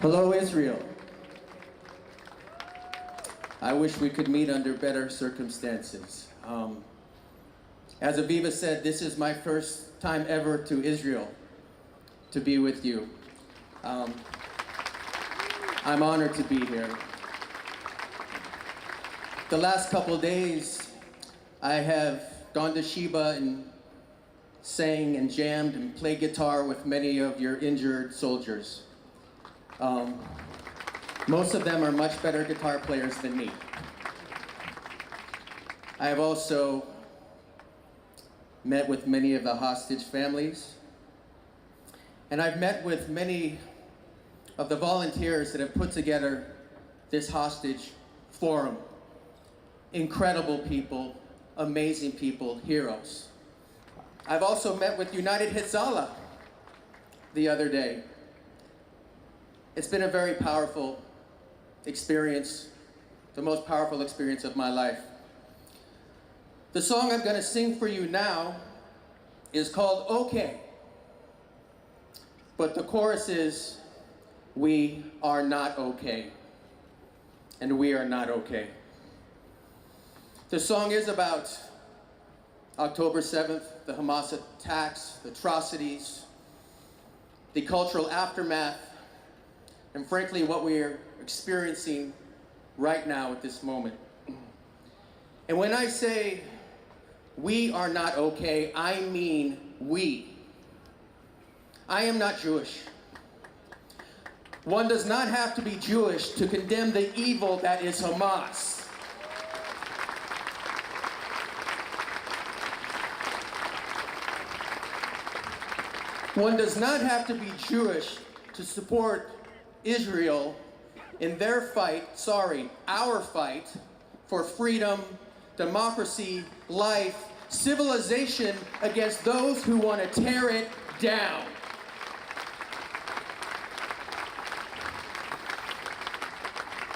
Hello, Israel. I wish we could meet under better circumstances. As Aviva said, this is my first time ever to Israel to be with you. I'm honored to be here. The last couple days, I have gone to Sheba and sang and jammed and played guitar with many of your injured soldiers. Most of them are much better guitar players than me. I have also met with many of the hostage families, and I've met with many of the volunteers that have put together this hostage forum. Incredible people, amazing people, heroes. I've also met with United Hitzala the other day. It's been a very powerful experience, the most powerful experience of my life. The song I'm going to sing for you now is called Okay, but the chorus is, we are not okay, and we are not okay. The song is about October 7th, the Hamas attacks, the atrocities, the cultural aftermath, and frankly, what we are experiencing right now at this moment. And when I say we are not okay, I mean we. I am not Jewish. One does not have to be Jewish to condemn the evil that is Hamas. One does not have to be Jewish to support Israel in their fight, our fight, for freedom, democracy, life, civilization against those who want to tear it down.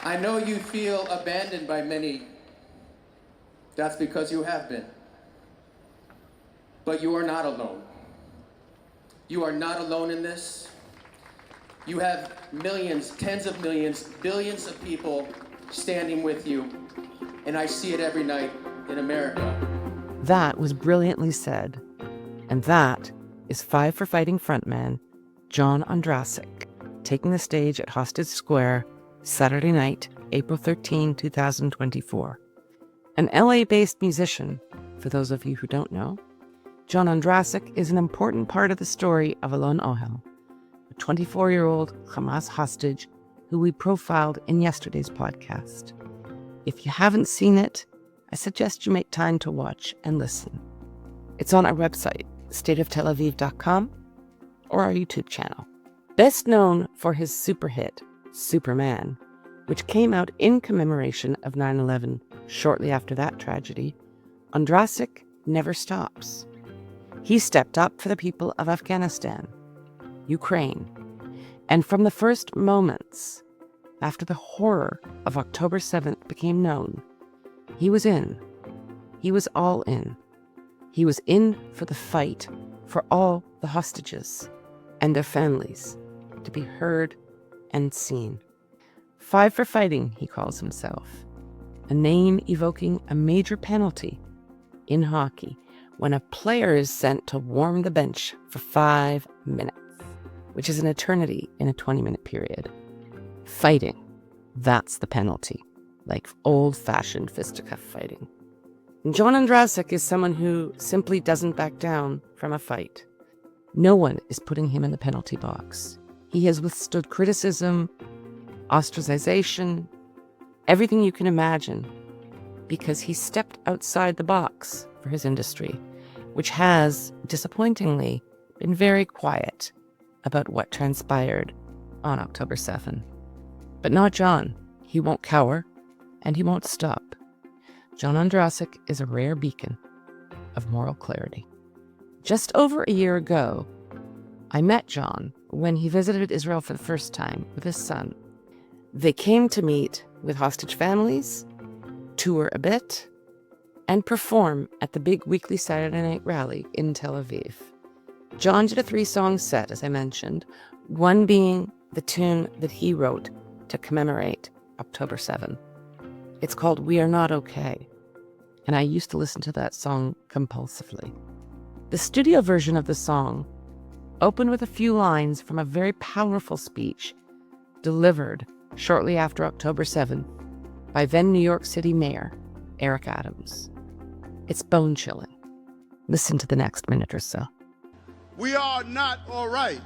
I know you feel abandoned by many. That's because you have been. But you are not alone. You are not alone in this. You have millions, tens of millions, billions of people standing with you, and I see it every night in America. That was brilliantly said. And that is Five for Fighting frontman John Ondrasik, taking the stage at Hostage Square Saturday night, April 13, 2024. An LA-based musician, for those of you who don't know, John Ondrasik is an important part of the story of Alon Ohel, a 24-year-old Hamas hostage who we profiled in yesterday's podcast. If you haven't seen it, I suggest you make time to watch and listen. It's on our website, stateoftelaviv.com, or our YouTube channel. Best known for his super hit, Superman, which came out in commemoration of 9/11 shortly after that tragedy, Ondrasik never stops. He stepped up for the people of Afghanistan, Ukraine, and from the first moments after the horror of October 7th became known, he was in. He was all in. He was in for the fight for all the hostages and their families to be heard and seen. Five for Fighting, he calls himself, a name evoking a major penalty in hockey when a player is sent to warm the bench for 5 minutes, which is an eternity in a 20-minute period. Fighting, that's the penalty, like old-fashioned fisticuff fighting. And John Ondrasik is someone who simply doesn't back down from a fight. No one is putting him in the penalty box. He has withstood criticism, ostracization, everything you can imagine, because he stepped outside the box for his industry, which has, disappointingly, been very quiet about what transpired on October 7th. But not John. He won't cower, and he won't stop. John Ondrasik is a rare beacon of moral clarity. Just over a year ago, I met John when he visited Israel for the first time with his son. They came to meet with hostage families, tour a bit, and perform at the big weekly Saturday night rally in Tel Aviv. John did a 3-song set, as I mentioned, one being the tune that he wrote to commemorate October 7. It's called We Are Not Okay, and I used to listen to that song compulsively. The studio version of the song opened with a few lines from a very powerful speech delivered shortly after October 7 by then New York City Mayor Eric Adams. It's bone-chilling. Listen to the next minute or so. We are not all right.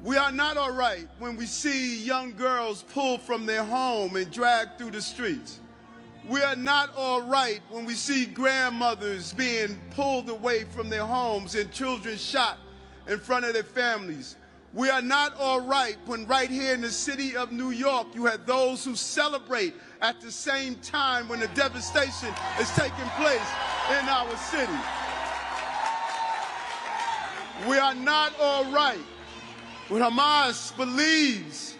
We are not all right when we see young girls pulled from their home and dragged through the streets. We are not all right when we see grandmothers being pulled away from their homes and children shot in front of their families. We are not all right when right here in the city of New York you have those who celebrate at the same time when the devastation is taking place in our city. We are not all right when Hamas believes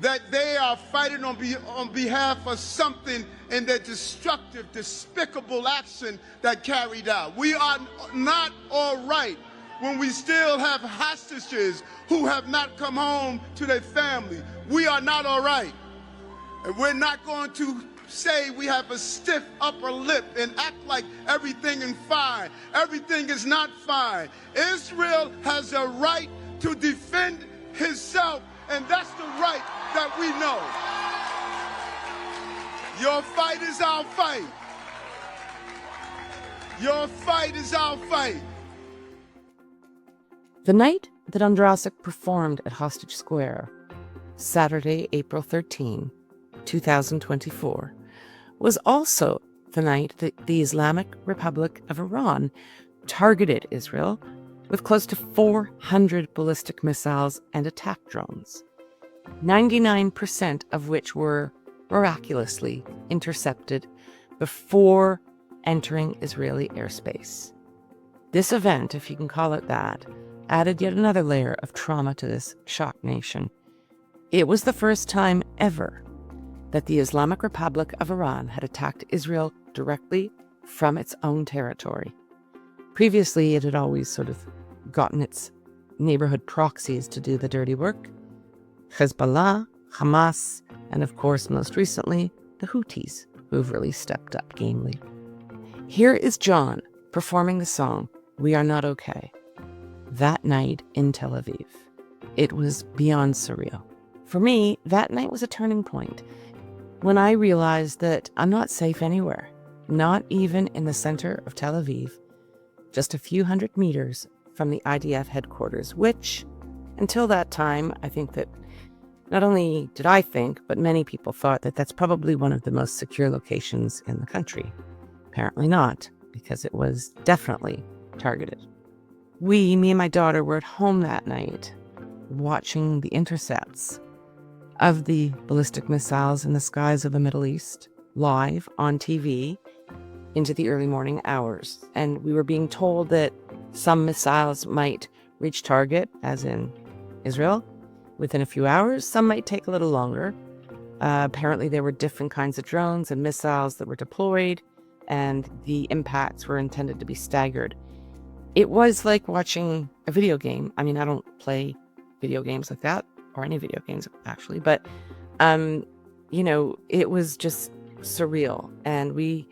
that they are fighting on behalf of something in their destructive, despicable action that carried out. We are not all right when we still have hostages who have not come home to their family. We are not all right. And we're not going to say we have a stiff upper lip and act like everything is fine. Everything is not fine. Israel has a right to defend himself, and that's the right that we know. Your fight is our fight. Your fight is our fight. The night that Ondrasik performed at Hostage Square, Saturday, April 13, 2024, was also the night that the Islamic Republic of Iran targeted Israel with close to 400 ballistic missiles and attack drones, 99% of which were miraculously intercepted before entering Israeli airspace. This event, if you can call it that, added yet another layer of trauma to this shocked nation. It was the first time ever that the Islamic Republic of Iran had attacked Israel directly from its own territory. Previously, it had always sort of gotten its neighborhood proxies to do the dirty work. Hezbollah, Hamas, and of course, most recently, the Houthis, who've really stepped up gamely. Here is John performing the song, We Are Not Okay, that night in Tel Aviv. It was beyond surreal. For me, that night was a turning point when I realized that I'm not safe anywhere, not even in the center of Tel Aviv, just a few hundred meters from the IDF headquarters, which, until that time, I think that not only did I think, but many people thought that that's probably one of the most secure locations in the country. Apparently not, because it was definitely targeted. Me and my daughter were at home that night, watching the intercepts of the ballistic missiles in the skies of the Middle East, live on TV, into the early morning hours. And we were being told that some missiles might reach target, as in Israel, within a few hours. Some might take a little longer. Apparently there were different kinds of drones and missiles that were deployed, and the impacts were intended to be staggered. It was like watching a video game. I mean, I don't play video games like that, or any video games actually, but it was just surreal, and we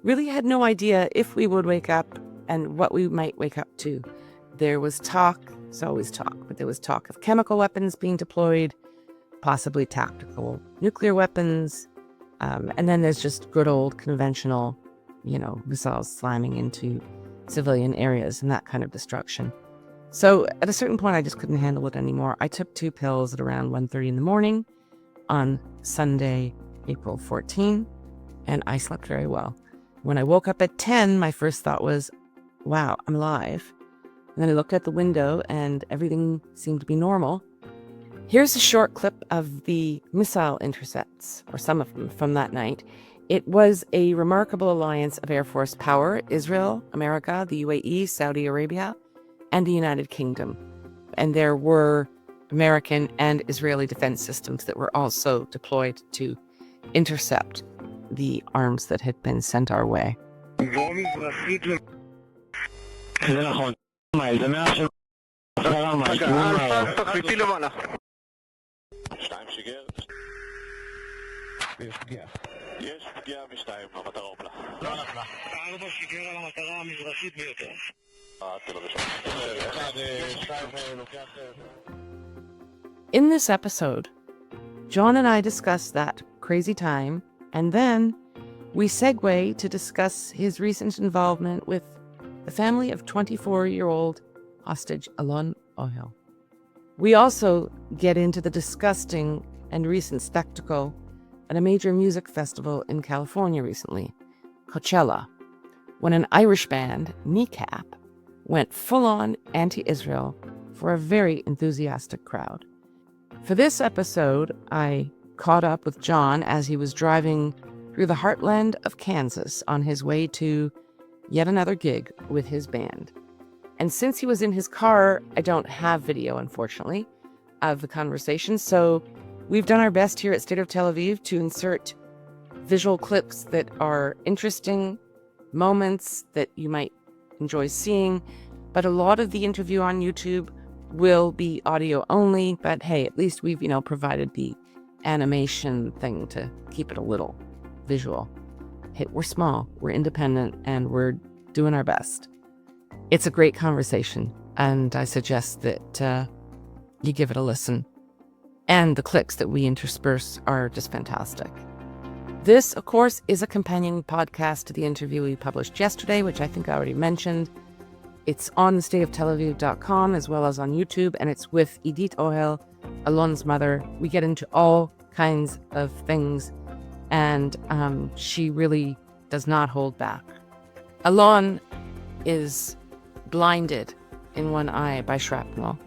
really had no idea if we would wake up and what we might wake up to. There was talk, there's always talk, but there was talk of chemical weapons being deployed, possibly tactical nuclear weapons, and then there's just good old conventional, missiles slamming into civilian areas and that kind of destruction. So at a certain point, I just couldn't handle it anymore. I took 2 pills at around 1:30 in the morning on Sunday, April 14, and I slept very well. When I woke up at 10, my first thought was, wow, I'm alive. And then I looked at the window and everything seemed to be normal. Here's a short clip of the missile intercepts, or some of them, from that night. It was a remarkable alliance of Air Force power: Israel, America, the UAE, Saudi Arabia, and the United Kingdom. And there were American and Israeli defense systems that were also deployed to intercept the arms that had been sent our way. תקליטי למעלה. 2 שיגר. יש פגיעה. יש פגיעה ב2, המטרה הופלה. 4 שיגר על המטרה המזרחית ביותר. תל אביב. In this episode, John and I discuss that crazy time, and then we segue to discuss his recent involvement with the family of 24-year-old hostage Alon Ohel. We also get into the disgusting and recent spectacle at a major music festival in California recently, Coachella, when an Irish band, Kneecap, went full-on anti-Israel for a very enthusiastic crowd. For this episode, I caught up with John as he was driving through the heartland of Kansas on his way to yet another gig with his band. And since he was in his car, I don't have video, unfortunately, of the conversation. So we've done our best here at State of Tel Aviv to insert visual clips that are interesting, moments that you might enjoy seeing. But a lot of the interview on YouTube will be audio only. But hey, at least we've, provided the animation thing to keep it a little visual. Hey, we're small, we're independent, and we're doing our best. It's a great conversation, and I suggest that you give it a listen. And the clips that we intersperse are just fantastic. This, of course, is a companion podcast to the interview we published yesterday, which I think I already mentioned. It's on thestateoftelaviv.com as well as on YouTube, and it's with Idit Ohel, Alon's mother. We get into all kinds of things, and she really does not hold back. Alon is blinded in one eye by shrapnel,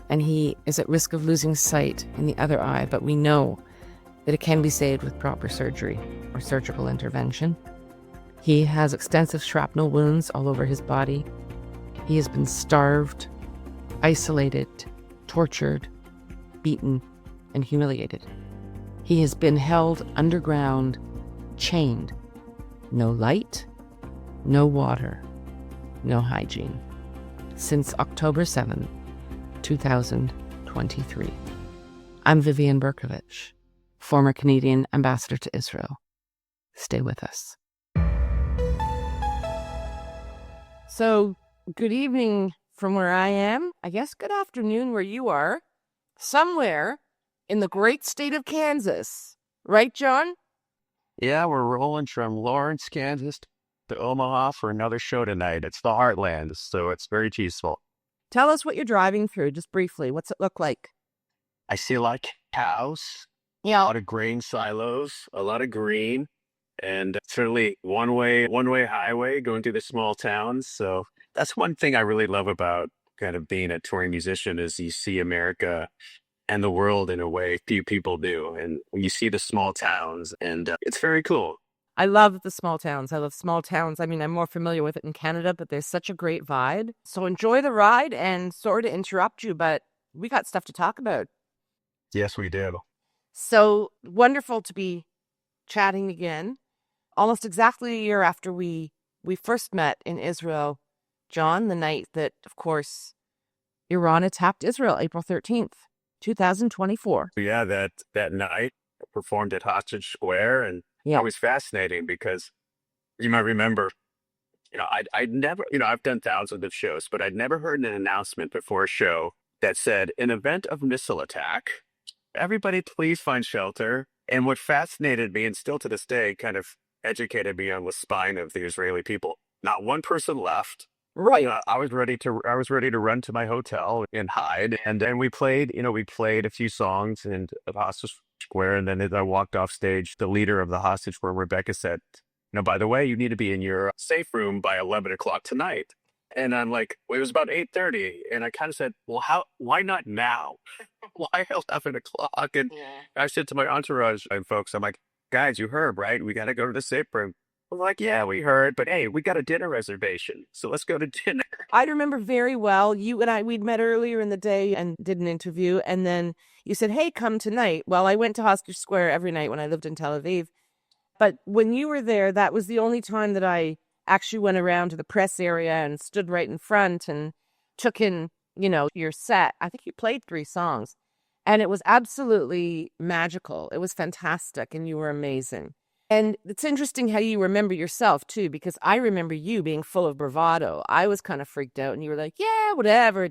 and he is at risk of losing sight in the other eye, but we know that it can be saved with proper surgery or surgical intervention. He has extensive shrapnel wounds all over his body. He has been starved, isolated, tortured, beaten, and humiliated. He has been held underground, chained. No light, no water, no hygiene. Since October 7, 2023. I'm Vivian Berkovich, former Canadian ambassador to Israel. Stay with us. So, good evening from where I am. I guess good afternoon where you are. Somewhere in the great state of Kansas. Right, John? Yeah, we're rolling from Lawrence, Kansas to Omaha for another show tonight. It's the Heartland, so it's very peaceful. Tell us what you're driving through, just briefly. What's it look like? I see a lot of cows, a lot of grain silos, a lot of green, and certainly one-way highway going through the small towns. So that's one thing I really love about kind of being a touring musician is you see America and the world in a way few people do. And you see the small towns, and it's very cool. I love the small towns. I love small towns. I mean, I'm more familiar with it in Canada, but there's such a great vibe. So enjoy the ride, and sorry to interrupt you, but we got stuff to talk about. Yes, we do. So wonderful to be chatting again. Almost exactly a year after we first met in Israel, John, the night that, of course, Iran attacked Israel, April 13th, 2024. Yeah, that night I performed at Hostage Square, and it was fascinating because you might remember, I'd never, I've done thousands of shows, but I'd never heard an announcement before a show that said, in event of missile attack, everybody please find shelter. And what fascinated me, and still to this day kind of educated me on the spine of the Israeli people, not one person left. Right. I was ready to run to my hotel and hide. And then we played a few songs in the Hostage Square. And then as I walked off stage, the leader of the Hostage Square, Rebecca, said, by the way, you need to be in your safe room by 11 o'clock tonight. And I'm like, well, it was about 8:30. And I kind of said, well, why not now? Why 11 o'clock? And I said to my entourage and folks, I'm like, guys, you heard, right? We got to go to the safe room. I'm like, yeah, we heard, but hey, we got a dinner reservation, so let's go to dinner. I remember very well, you and I, we'd met earlier in the day and did an interview, and then you said, hey, come tonight. Well, I went to Hostage Square every night when I lived in Tel Aviv, but when you were there, that was the only time that I actually went around to the press area and stood right in front and took in your set. I think you played 3 songs, and it was absolutely magical. It was fantastic, and you were amazing. And it's interesting how you remember yourself, too, because I remember you being full of bravado. I was kind of freaked out, and you were like, yeah, whatever,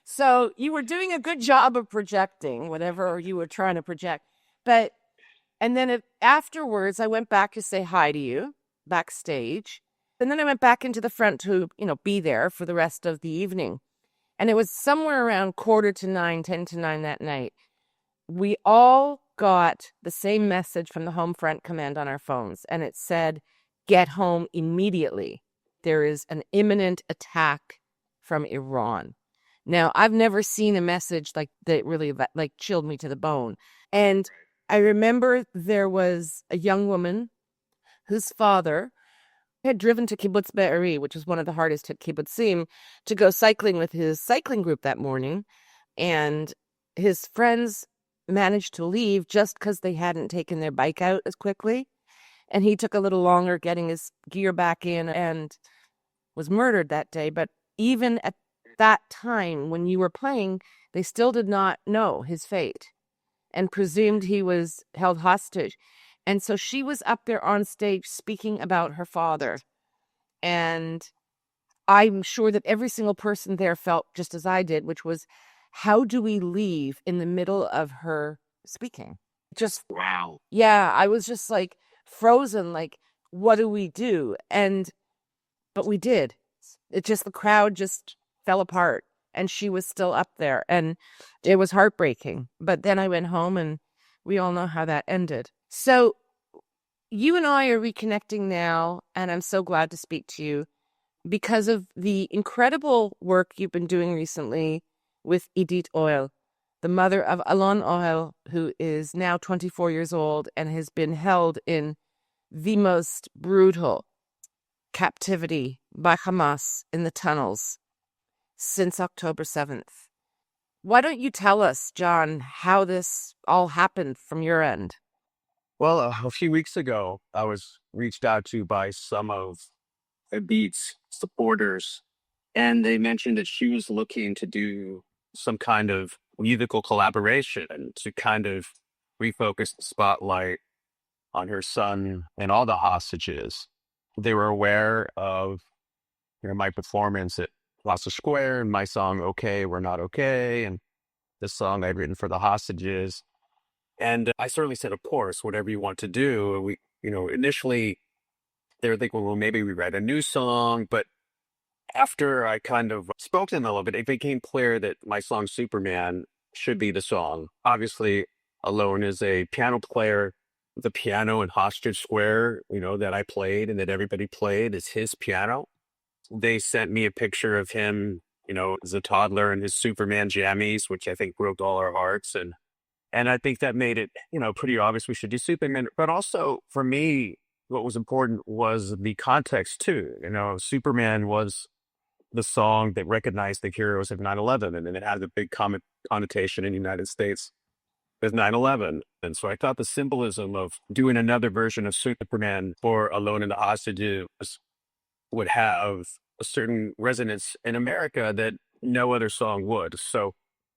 So you were doing a good job of projecting whatever you were trying to project. And then afterwards, I went back to say hi to you backstage. And then I went back into the front to, be there for the rest of the evening. And it was somewhere around 9:15, 10 to 9 that night. We all got the same message from the home front command on our phones. And it said, get home immediately. There is an imminent attack from Iran. Now, I've never seen a message like that really like chilled me to the bone. And I remember there was a young woman whose father had driven to Kibbutz Be'eri, which is one of the hardest hit kibbutzim, to go cycling with his cycling group that morning. And his friends managed to leave just because they hadn't taken their bike out as quickly. And he took a little longer getting his gear back in and was murdered that day. But even at that time when you were playing, they still did not know his fate and presumed he was held hostage. And so she was up there on stage speaking about her father. And I'm sure that every single person there felt just as I did, which was, how do we leave in the middle of her speaking? Just, wow. Yeah, I was just like frozen, like, what do we do? But we did. The crowd just fell apart. And she was still up there. And it was heartbreaking. But then I went home, and we all know how that ended. So you and I are reconnecting now, and I'm so glad to speak to you because of the incredible work you've been doing recently with Idit Ohel, the mother of Alon Ohel, who is now 24 years old and has been held in the most brutal captivity by Hamas in the tunnels since October 7th. Why don't you tell us, John, how this all happened from your end? Well, a few weeks ago, I was reached out to by some of Idit's supporters, and they mentioned that she was looking to do some kind of musical collaboration and to kind of refocus the spotlight on her son and all the hostages. They were aware of my performance at Plaza Square and my song, Okay, We're Not Okay, and the song I'd written for the hostages. And I certainly said, of course, whatever you want to do. And we, initially they were thinking, well, maybe we write a new song. But after I kind of spoke to them a little bit, it became clear that my song Superman should be the song. Obviously, Alon is a piano player. The piano in Hostage Square, that I played and that everybody played is his piano. They sent me a picture of him, as a toddler in his Superman jammies, which I think broke all our hearts. And I think that made it, pretty obvious we should do Superman. But also for me, what was important was the context too. Superman was the song that recognized the heroes of 9/11, and it had a big connotation in the United States with 9/11. And so I thought the symbolism of doing another version of Superman for Alone and the Hostages would have a certain resonance in America that no other song would. So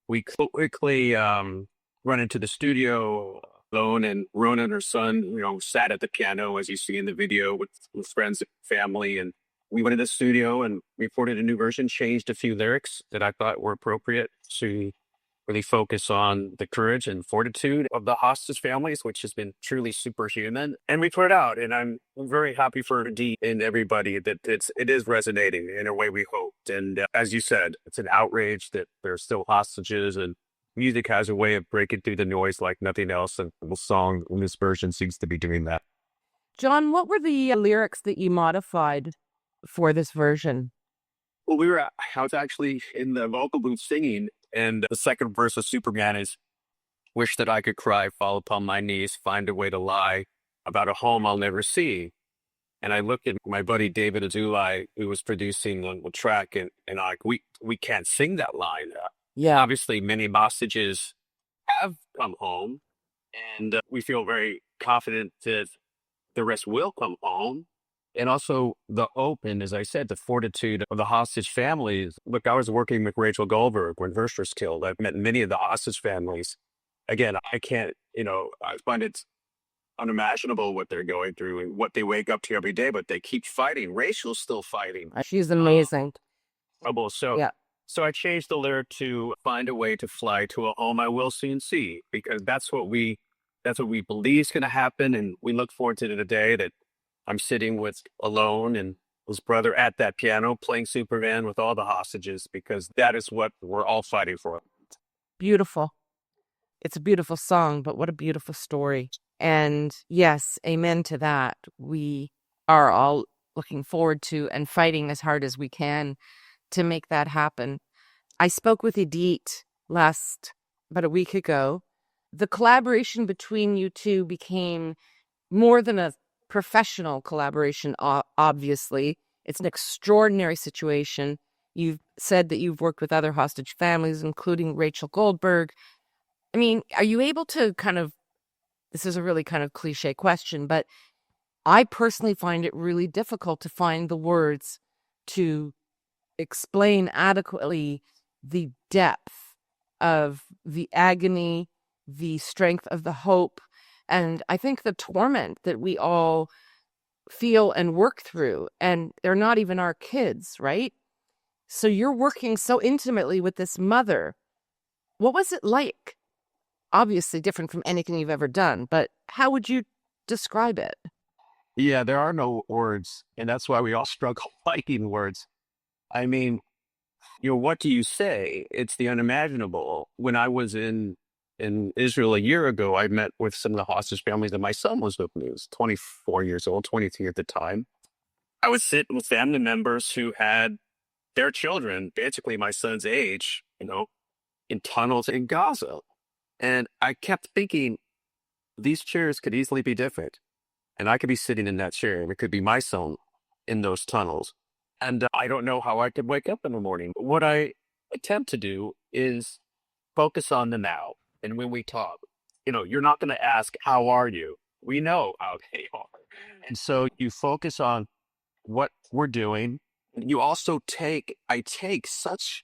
we quickly run into the studio. Alon and Ronen, her son, sat at the piano, as you see in the video, with friends and family. And we went to the studio and recorded a new version, changed a few lyrics that I thought were appropriate to really focus on the courage and fortitude of the hostage families, which has been truly superhuman. And we put it out, and I'm very happy for Dee and everybody that it is resonating in a way we hoped. And as you said, it's an outrage that there are still hostages, and music has a way of breaking through the noise like nothing else. And the song in this version seems to be doing that. John, what were the lyrics that you modified for this version? Well, I was actually in the vocal booth singing, and the second verse of Superman is, wish that I could cry, fall upon my knees, find a way to lie about a home I'll never see. And I looked at my buddy David Azulai, who was producing the track, and we can't sing that line. Yeah. Obviously, many hostages have come home, and we feel very confident that the rest will come home. And also the open, as I said, the fortitude of the hostage families. Look, I was working with Rachel Goldberg when Verster was killed. I've met many of the hostage families. Again, I can't, I find it unimaginable what they're going through and what they wake up to every day, but they keep fighting. Rachel's still fighting. She's amazing. So, Yeah. so I changed the lyric to find a way to fly to a home I will soon see, because that's what we believe is going to happen. And we look forward to the day that I'm sitting with Alon and his brother at that piano playing Superman with all the hostages, because that is what we're all fighting for. Beautiful. It's a beautiful song, but what a beautiful story. And yes, amen to that. We are all looking forward to and fighting as hard as we can to make that happen. I spoke with Idit about a week ago. The collaboration between you two became more than a professional collaboration, obviously. It's an extraordinary situation. You've said that you've worked with other hostage families, including Rachel Goldberg. I mean, are you able to this is a really kind of cliche question, but I personally find it really difficult to find the words to explain adequately the depth of the agony, the strength of the hope, and I think the torment that we all feel and work through. And they're not even our kids, right? So you're working so intimately with this mother. What was it like? Obviously different from anything you've ever done, but how would you describe it? Yeah, there are no words, and that's why we all struggle finding words. I mean, what do you say? It's the unimaginable. When I was in Israel a year ago, I met with some of the hostage families that my son was with me. He was 24 years old, 23 at the time. I was sitting with family members who had their children, basically my son's age, in tunnels in Gaza. And I kept thinking, these chairs could easily be different. And I could be sitting in that chair, and it could be my son in those tunnels. And I don't know how I could wake up in the morning. What I attempt to do is focus on the now. And when we talk, you're not going to ask, how are you? We know how they are. And so you focus on what we're doing. You also I take such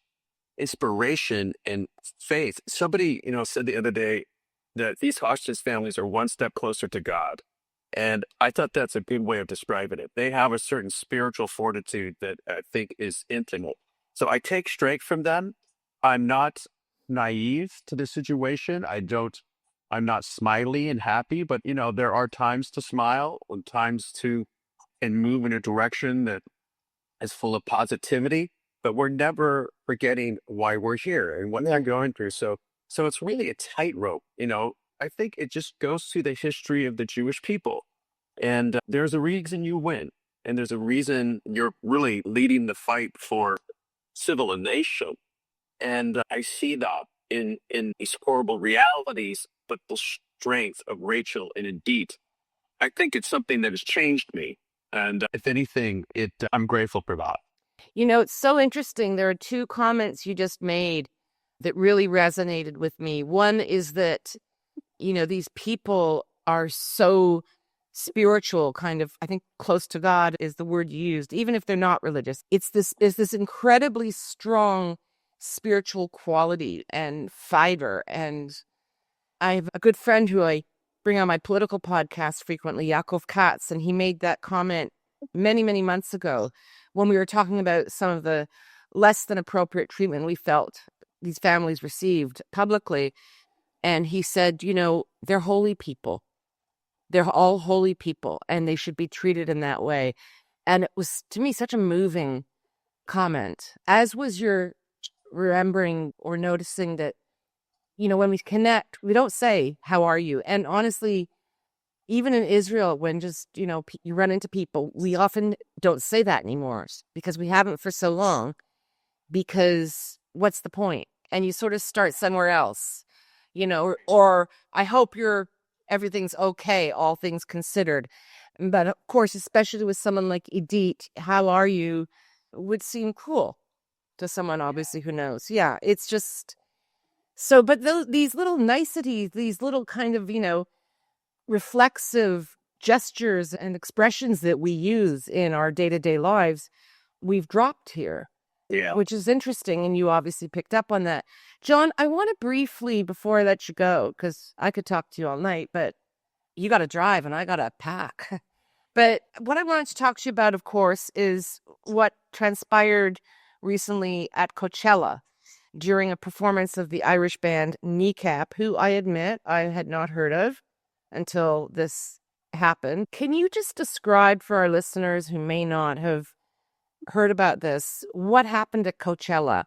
inspiration and faith. Somebody, said the other day that these hostage families are one step closer to God. And I thought that's a good way of describing it. They have a certain spiritual fortitude that I think is intimate. So I take strength from them. I'm not naive to the situation. I'm not smiley and happy, but there are times to smile and times and move in a direction that is full of positivity, but we're never forgetting why we're here and what they're going through. So it's really a tightrope. I think it just goes through the history of the Jewish people. And there's a reason you win. And there's a reason you're really leading the fight for civilization. And I see that in these horrible realities, but the strength of Rachel and Idit, I think it's something that has changed me. And if anything, I'm grateful for that. It's so interesting. There are two comments you just made that really resonated with me. One is that, these people are so spiritual, kind of, I think close to God is the word you used, even if they're not religious. It's this incredibly strong spiritual quality and fiber. And I have a good friend who I bring on my political podcast frequently, Yaakov Katz, and he made that comment many, many months ago when we were talking about some of the less than appropriate treatment we felt these families received publicly. And he said, they're holy people. They're all holy people, and they should be treated in that way. And it was, to me, such a moving comment, as was your remembering or noticing that, when we connect, we don't say, how are you? And honestly, even in Israel, when just, you run into people, we often don't say that anymore because we haven't for so long, because what's the point? And you sort of start somewhere else, or I hope everything's okay, all things considered. But of course, especially with someone like Idit, how are you would seem cruel to someone obviously who knows. Yeah, it's just so, but these little niceties, these little kind of, reflexive gestures and expressions that we use in our day-to-day lives, we've dropped here. Yeah. Which is interesting, and you obviously picked up on that. John, I want to briefly, before I let you go, because I could talk to you all night, but you got to drive and I got to pack. But what I wanted to talk to you about, of course, is what transpired recently at Coachella during a performance of the Irish band Kneecap, who I admit I had not heard of until this happened. Can you just describe for our listeners who may not have heard about this, what happened at Coachella?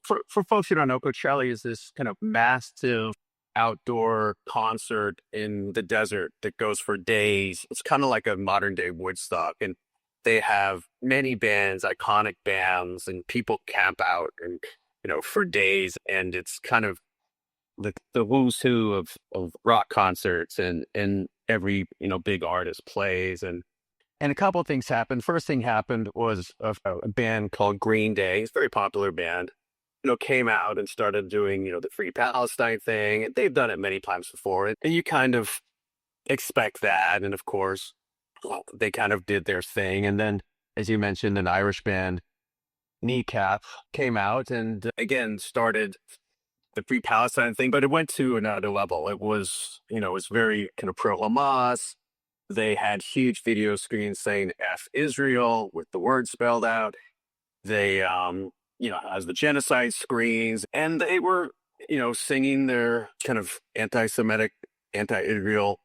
For folks who don't know, Coachella is this kind of massive outdoor concert in the desert that goes for days. It's kind of like a modern day Woodstock, and they have many bands, iconic bands, and people camp out and for days. And it's kind of the who's who of rock concerts, and every big artist plays. And a couple of things happened. First thing happened was a band called Green Day. It's a very popular band. Came out and started doing, the Free Palestine thing. And they've done it many times before. And you kind of expect that. And of course, well, they kind of did their thing. And then, as you mentioned, an Irish band, Kneecap, came out and again started the Free Palestine thing. But it went to another level. It was, it was very kind of pro-Hamas. They had huge video screens saying F Israel with the word spelled out. They, as the genocide screens, and they were, singing their kind of anti-Semitic, anti-Israel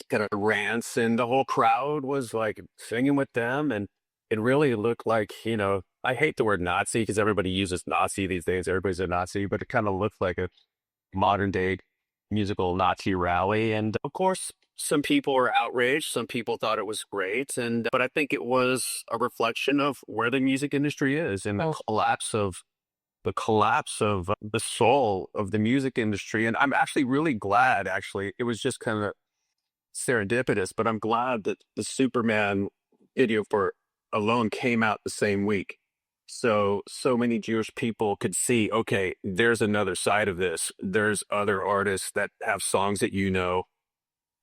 kind of rants, and the whole crowd was like singing with them. And it really looked like, I hate the word Nazi because everybody uses Nazi these days. Everybody's a Nazi, but it kind of looked like a modern day musical Nazi rally. And of course, some people were outraged. Some people thought it was great. But I think it was a reflection of where the music industry is and the collapse of the soul of the music industry. And I'm actually really glad, it was just kind of serendipitous, but I'm glad that the Superman video for Alone came out the same week. So many Jewish people could see, okay, there's another side of this. There's other artists that have songs that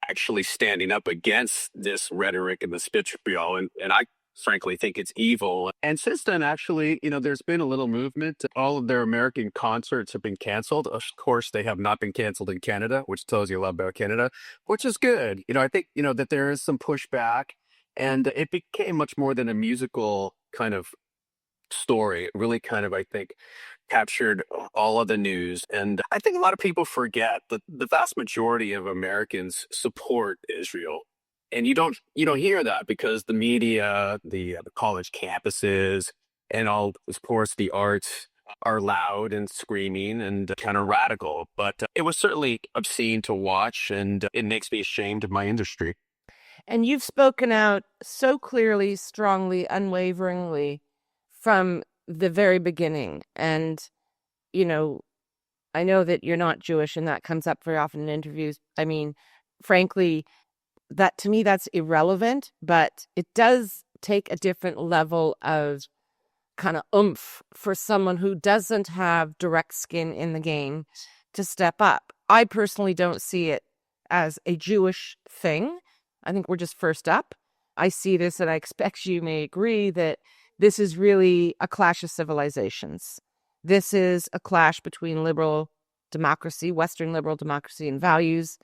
actually standing up against this rhetoric and the vitriol, and I frankly think it's evil. And since then, actually, there's been a little movement. All of their American concerts have been canceled. Of course, they have not been canceled in Canada, which tells you a lot about Canada, which is good. I think, that there is some pushback, and it became much more than a musical kind of story. It really kind of, I think, captured all of the news. And I think a lot of people forget that the vast majority of Americans support Israel. And you don't hear that because the media, the college campuses, and all, of course, the arts are loud and screaming and kind of radical. But it was certainly obscene to watch, and it makes me ashamed of my industry. And you've spoken out so clearly, strongly, unwaveringly from the very beginning. And, I know that you're not Jewish, and that comes up very often in interviews. I mean, frankly, that to me, that's irrelevant, but it does take a different level of kind of oomph for someone who doesn't have direct skin in the game to step up. I personally don't see it as a Jewish thing. I think we're just first up. I see this, and I expect you may agree that this is really a clash of civilizations. This is a clash between liberal democracy, Western liberal democracy and values,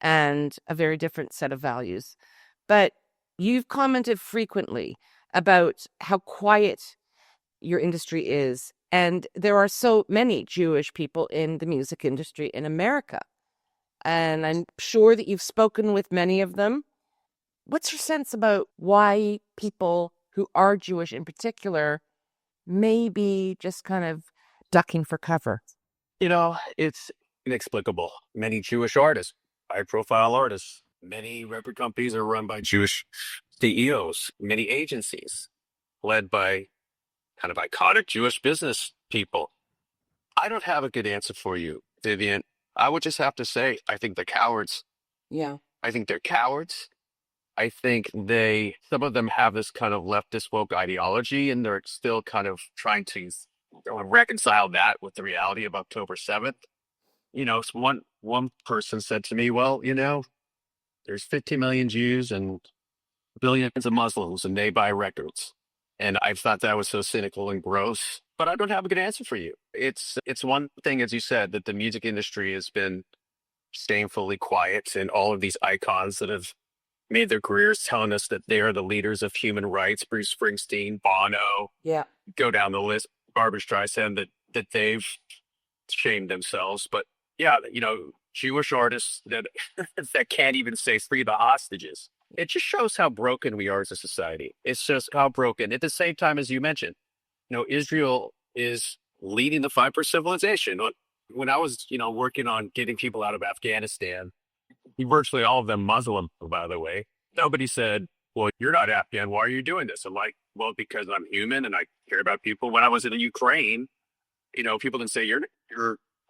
and a very different set of values. But you've commented frequently about how quiet your industry is. And there are so many Jewish people in the music industry in America. And I'm sure that you've spoken with many of them. What's your sense about why people who are Jewish in particular may be just kind of ducking for cover? It's inexplicable. Many Jewish artists, high-profile artists, many record companies are run by Jewish CEOs, many agencies led by kind of iconic Jewish business people. I don't have a good answer for you, Vivian. I would just have to say, I think they're cowards. Yeah. I think they're cowards. I think some of them have this kind of leftist woke ideology, and they're still kind of trying to reconcile that with the reality of October 7th. So one person said to me, well, there's 50 million Jews and billions of Muslims, and they buy records. And I thought that was so cynical and gross, but I don't have a good answer for you. It's one thing, as you said, that the music industry has been shamefully quiet, and all of these icons that have made their careers telling us that they are the leaders of human rights, Bruce Springsteen, Bono, Yeah. go down the list, Barbra Streisand, that they've shamed themselves. But yeah, Jewish artists that that can't even say free the hostages. It just shows how broken we are as a society. It's just how broken. At the same time, as you mentioned, Israel is leading the fight for civilization. When I was, working on getting people out of Afghanistan, virtually all of them Muslim, by the way, nobody said, well, you're not Afghan. Why are you doing this? I'm like, well, because I'm human and I care about people. When I was in the Ukraine, people didn't say, you're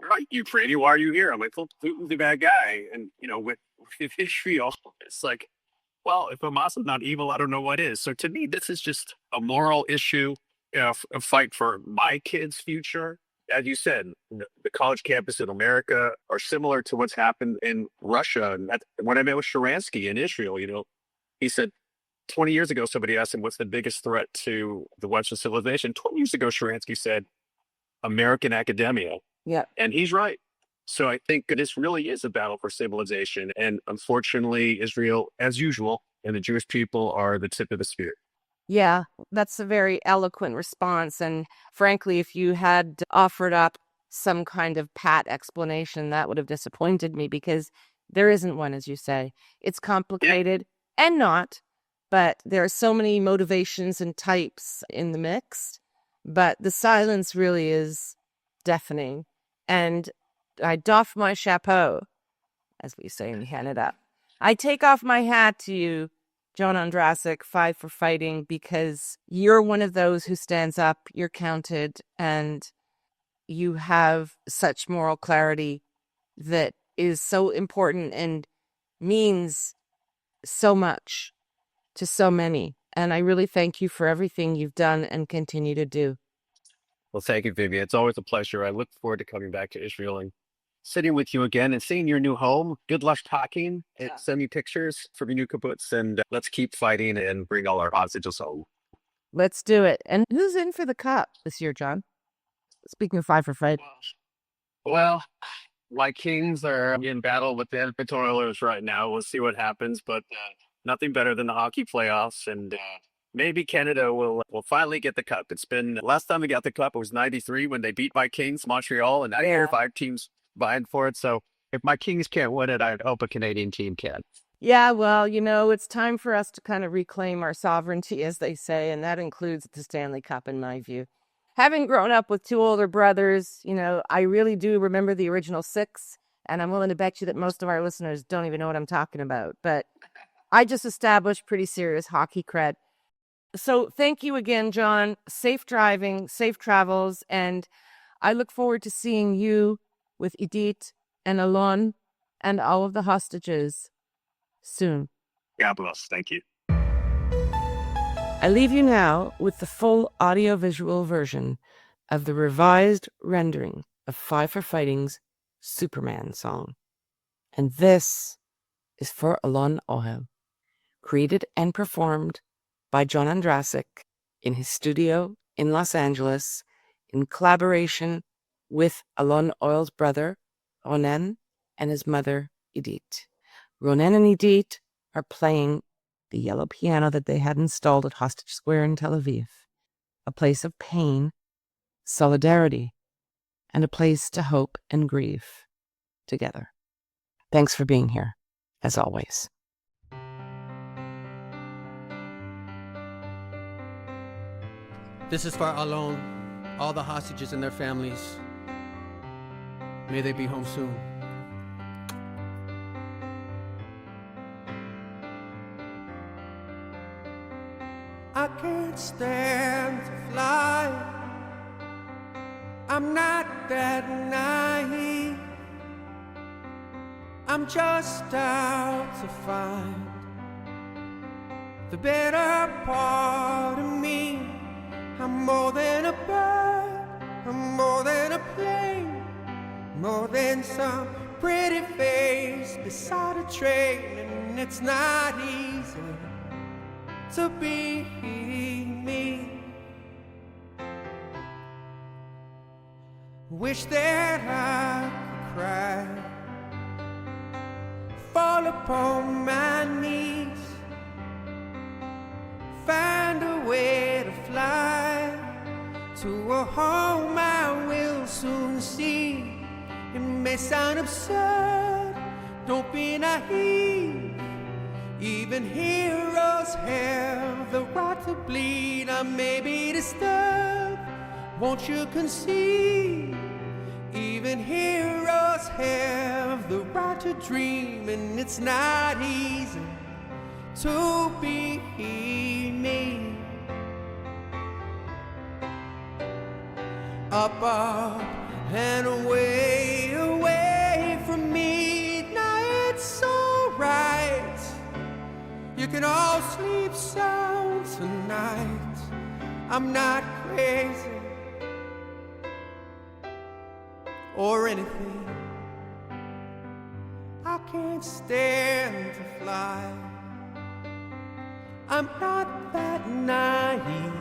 not Ukrainian. Why are you here? I'm like, well, Putin's the bad guy. And, with Israel, it's like, well, if Hamas is not evil, I don't know what is. So to me, this is just a moral issue, a fight for my kids' future. As you said, the college campus in America are similar to what's happened in Russia. And when I met with Sharansky in Israel, he said 20 years ago, somebody asked him, what's the biggest threat to the Western civilization? 20 years ago, Sharansky said, American academia. Yeah. And he's right. So I think this really is a battle for civilization. And unfortunately, Israel, as usual, and the Jewish people are the tip of the spear. Yeah, that's a very eloquent response. And frankly, if you had offered up some kind of pat explanation, that would have disappointed me because there isn't one, as you say. It's complicated and not, but there are so many motivations and types in the mix. But the silence really is deafening. And I doff my chapeau, as we say in Canada. I take off my hat to you, John Ondrasik, Five for Fighting, because you're one of those who stands up, you're counted, and you have such moral clarity that is so important and means so much to so many. And I really thank you for everything you've done and continue to do. Well, thank you, Vivian. It's always a pleasure. I look forward to coming back to Israel and sitting with you again and seeing your new home. Good luck talking. And send me pictures from your new kibbutz, and let's keep fighting and bring all our hostages home. Let's do it. And who's in for the cup this year, John? Speaking of Five for Fighting. Well, my Kings are in battle with the Edmonton Oilers right now. We'll see what happens, but nothing better than the hockey playoffs, and maybe Canada will finally get the cup. It's been, last time they got the cup, it was 93 when they beat my Kings, Montreal, and now there are 5 teams vying for it. So if my Kings can't win it, I hope a Canadian team can. Yeah, well, it's time for us to kind of reclaim our sovereignty, as they say, and that includes the Stanley Cup, in my view. Having grown up with 2 older brothers, I really do remember the original 6, and I'm willing to bet you that most of our listeners don't even know what I'm talking about. But I just established pretty serious hockey cred. So thank you again, John. Safe driving, safe travels, and I look forward to seeing you with Idit and Alon and all of the hostages soon. God bless. Thank you. I leave you now with the full audio-visual version of the revised rendering of Five for Fighting's Superman song. And this is for Alon Ohel, created and performed by John Ondrasik in his studio in Los Angeles in collaboration with Alon Ohel's brother, Ronen, and his mother, Idit. Ronen and Idit are playing the yellow piano that they had installed at Hostage Square in Tel Aviv, a place of pain, solidarity, and a place to hope and grieve together. Thanks for being here, as always. This is for Alon, all the hostages and their families. May they be home soon. I can't stand to fly. I'm not that naive. I'm just out to find the better part of me. I'm more than a bird, I'm more than a plane, more than some pretty face beside a train. And and it's not easy to be me. Wish that I could cry, fall upon my knees, find a way to fly to a home I will soon see. It may sound absurd, don't be naive. Even heroes have the right to bleed. I may be disturbed, won't you concede? Even heroes have the right to dream, and it's not easy to be me. Up, up, and away, away from me. Now it's alright, you can all sleep sound tonight. I'm not crazy or anything. I can't stand to fly. I'm not that naive.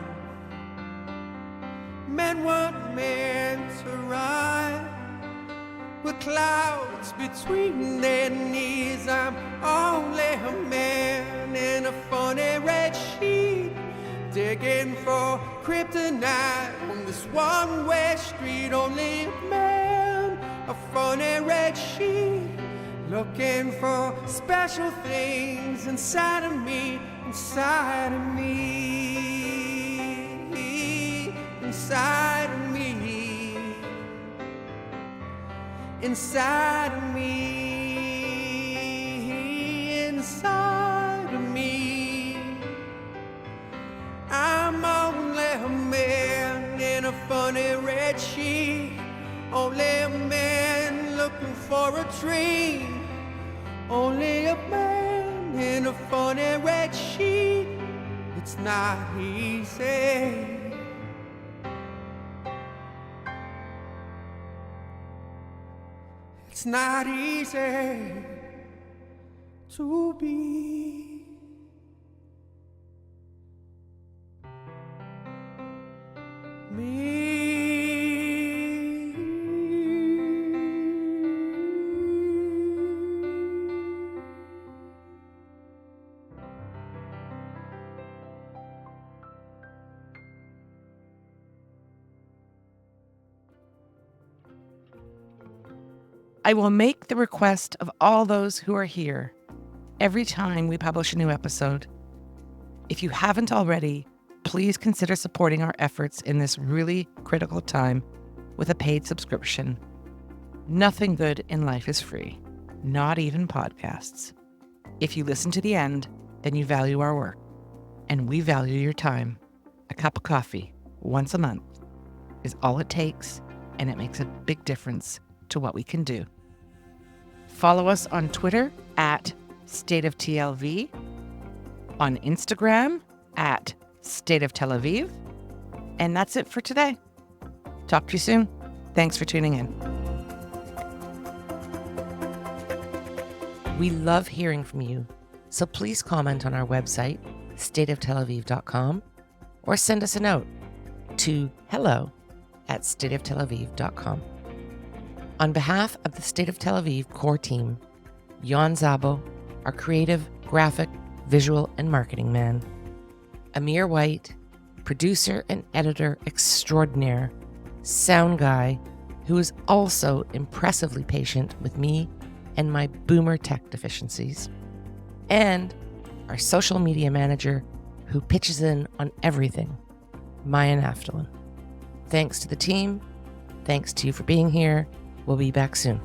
Men weren't meant to ride with clouds between their knees. I'm only a man in a funny red sheet, digging for kryptonite on this one-way street. Only a man, a funny red sheet, looking for special things inside of me, inside of me, inside of me, inside of me, inside of me. I'm only a man in a funny red sheet, only a man looking for a dream, only a man in a funny red sheet. It's not easy. It's not easy to be me. I will make the request of all those who are here every time we publish a new episode. If you haven't already, please consider supporting our efforts in this really critical time with a paid subscription. Nothing good in life is free, not even podcasts. If you listen to the end, then you value our work, and we value your time. A cup of coffee once a month is all it takes, and it makes a big difference to what we can do. Follow us on Twitter at StateOfTLV, on Instagram at State of Tel Aviv, and that's it for today. Talk to you soon. Thanks for tuning in. We love hearing from you, so please comment on our website, stateoftelaviv.com, or send us a note to hello@stateoftelaviv.com. On behalf of the State of Tel Aviv core team, Jan Zabo, our creative, graphic, visual, and marketing man, Amir White, producer and editor extraordinaire, sound guy, who is also impressively patient with me and my boomer tech deficiencies, and our social media manager, who pitches in on everything, Maya Naftalin. Thanks to the team. Thanks to you for being here. We'll be back soon.